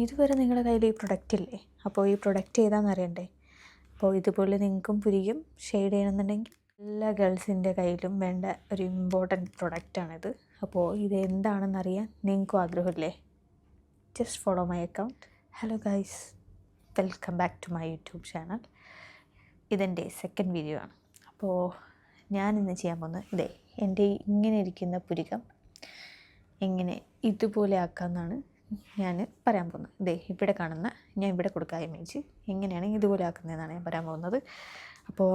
ഇതുവരെ നിങ്ങളുടെ കയ്യിൽ ഈ പ്രൊഡക്റ്റ് ഇല്ലേ? അപ്പോൾ ഈ പ്രൊഡക്റ്റ് ഏതാണെന്ന് അറിയണ്ടേ? അപ്പോൾ ഇതുപോലെ നിങ്ങൾക്കും പുരികം ഷെയ്ഡ് ചെയ്യണമെന്നുണ്ടെങ്കിൽ എല്ലാ ഗേൾസിൻ്റെ കയ്യിലും വേണ്ട ഒരു ഇമ്പോർട്ടൻറ്റ് പ്രൊഡക്റ്റാണിത്. അപ്പോൾ ഇത് എന്താണെന്നറിയാൻ നിങ്ങൾക്കും ആഗ്രഹമില്ലേ? Just follow my account. Hello guys, welcome back to my YouTube channel. ഇതെൻ്റെ സെക്കൻഡ് വീഡിയോ ആണ്. അപ്പോൾ ഞാനിന്ന് ചെയ്യാൻ പോകുന്നത് എൻ്റെ ഇങ്ങനെ ഇരിക്കുന്ന പുരികം എങ്ങനെ ഇതുപോലെ ആക്കാമെന്നാണ് ഞാൻ പറയാൻ പോകുന്നത്. ഇവിടെ കാണുന്ന ഞാൻ ഇവിടെ കൊടുക്കുക ഇമേജ് എങ്ങനെയാണ് ഇതുപോലെ ആക്കുന്നതെന്നാണ് ഞാൻ പറയാൻ പോകുന്നത്. അപ്പോൾ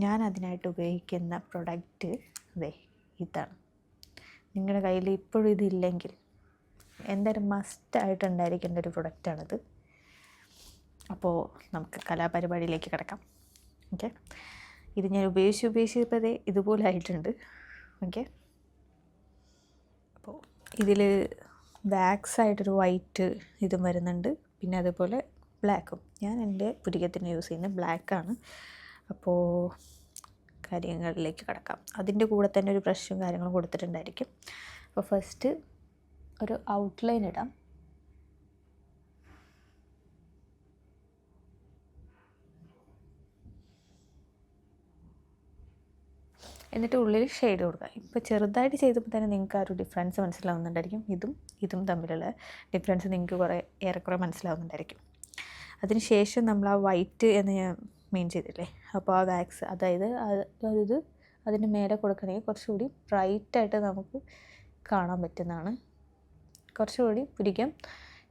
ഞാൻ അതിനായിട്ട് ഉപയോഗിക്കുന്ന പ്രൊഡക്റ്റ് ഇതാണ്. നിങ്ങളുടെ കയ്യിൽ ഇപ്പോഴും ഇതില്ലെങ്കിൽ എന്തായാലും മസ്റ്റായിട്ട് ഉണ്ടായിരിക്കേണ്ട ഒരു പ്രൊഡക്റ്റാണിത്. അപ്പോൾ നമുക്ക് കലാപരിപാടിയിലേക്ക് കിടക്കാം. ഓക്കെ, ഇത് ഞാൻ ഉപയോഗിച്ചപ്പോൾ ഇതുപോലെ ആയിട്ടുണ്ട്. ഓക്കെ, അപ്പോൾ ഇതിൽ വാക്സ് ആയിട്ടൊരു വൈറ്റ് ഇതും വരുന്നുണ്ട്, പിന്നെ അതുപോലെ ബ്ലാക്കും. ഞാൻ എൻ്റെ പുരികത്തിന് യൂസ് ചെയ്യുന്നത് ബ്ലാക്കാണ്. അപ്പോൾ കാര്യങ്ങളിലേക്ക് കിടക്കാം. അതിൻ്റെ കൂടെ തന്നെ ഒരു ബ്രഷും കാര്യങ്ങളും കൊടുത്തിട്ടുണ്ടായിരിക്കും. അപ്പോൾ ഫസ്റ്റ് ഒരു ഔട്ട്ലൈൻ ഇടാം. എന്നിട്ട് ഉള്ളിൽ ഷെയ്ഡ് കൊടുക്കുക. ഇപ്പോൾ ചെറുതായിട്ട് ചെയ്തപ്പോൾ തന്നെ നിങ്ങൾക്ക് ആ ഒരു ഡിഫറൻസ് മനസ്സിലാവുന്നുണ്ടായിരിക്കും. ഇതും തമ്മിലുള്ള ഡിഫറൻസ് നിങ്ങൾക്ക് ഏറെക്കുറെ മനസ്സിലാവുന്നുണ്ടായിരിക്കും. അതിന് ശേഷം നമ്മൾ ആ വൈറ്റ് എന്ന് ഞാൻ മീൻ ചെയ്തില്ലേ, അപ്പോൾ ആ വാക്സ് അതായത് അതിന് മേലെ കൊടുക്കണമെങ്കിൽ കുറച്ചുകൂടി ബ്രൈറ്റായിട്ട് നമുക്ക് കാണാൻ പറ്റുന്നതാണ്. കുറച്ചുകൂടി പുരികം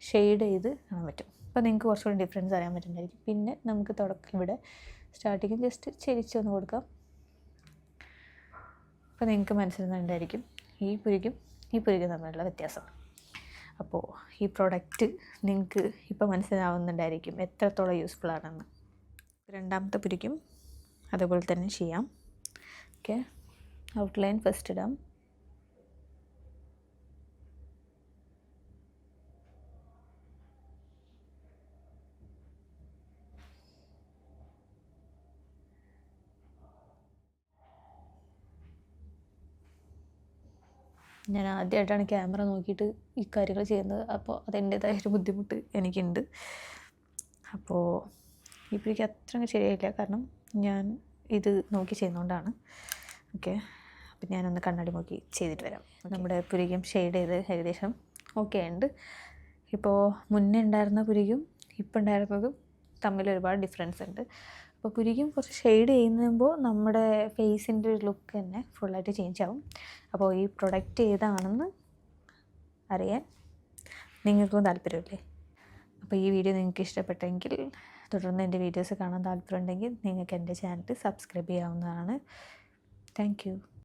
ഷെയ്ഡ് ചെയ്ത് കാണാൻ പറ്റും. അപ്പോൾ നിങ്ങൾക്ക് കുറച്ചുകൂടി ഡിഫറൻസ് അറിയാൻ പറ്റുന്നുണ്ടായിരിക്കും. പിന്നെ നമുക്ക് ഇവിടെ സ്റ്റാർട്ടിങ് ജസ്റ്റ് ചെരിച്ചൊന്ന് കൊടുക്കാം. അപ്പോൾ നിങ്ങൾക്ക് മനസ്സിലാകുന്നുണ്ടായിരിക്കും ഈ പുരികം തമ്മിലുള്ള വ്യത്യാസം. അപ്പോൾ ഈ പ്രൊഡക്റ്റ് നിങ്ങൾക്ക് ഇപ്പോൾ മനസ്സിലാവുന്നുണ്ടായിരിക്കും എത്രത്തോളം യൂസ്ഫുൾ ആണെന്ന്. രണ്ടാമത്തെ പുരികം അതുപോലെ തന്നെ ചെയ്യാം. ഓക്കെ, ഔട്ട്ലൈൻ ഫസ്റ്റ് ഇടാം. ഞാൻ ആദ്യമായിട്ടാണ് ക്യാമറ നോക്കിയിട്ട് ഈ കാര്യങ്ങൾ ചെയ്യുന്നത്. അപ്പോൾ അതിൻ്റേതായൊരു ബുദ്ധിമുട്ട് എനിക്കുണ്ട്. അപ്പോൾ ഇപ്പോഴേക്ക് അത്ര ശരിയായില്ല, കാരണം ഞാൻ ഇത് നോക്കി ചെയ്യുന്നതുകൊണ്ടാണ്. ഓക്കെ, അപ്പം ഞാനൊന്ന് കണ്ണാടി നോക്കി ചെയ്തിട്ട് വരാം. നമ്മുടെ പുരികം ഷെയ്ഡ് ചെയ്ത് ഏകദേശം ഓക്കെ ഉണ്ട്. ഇപ്പോൾ മുന്നേ ഉണ്ടായിരുന്ന പുരികം ഇപ്പം ഉണ്ടായിരുന്നതും തമ്മിൽ ഒരുപാട് ഡിഫറൻസ് ഉണ്ട്. അപ്പോൾ പുരികം കുറച്ച് ഷെയ്ഡ് ചെയ്യുമ്പോൾ നമ്മുടെ ഫേസിൻ്റെ ഒരു ലുക്ക് തന്നെ ഫുള്ളായിട്ട് ചേഞ്ച് ആവും. അപ്പോൾ ഈ പ്രൊഡക്റ്റ് ഏതാണെന്ന് അറിയാൻ നിങ്ങൾക്കും താല്പര്യമില്ലേ? അപ്പോൾ ഈ വീഡിയോ നിങ്ങൾക്ക് ഇഷ്ടപ്പെട്ടെങ്കിൽ തുടർന്ന് എൻ്റെ വീഡിയോസ് കാണാൻ താല്പര്യമുണ്ടെങ്കിൽ നിങ്ങൾക്ക് എൻ്റെ ചാനൽ സബ്സ്ക്രൈബ് ചെയ്യാവുന്നതാണ്. Thank you.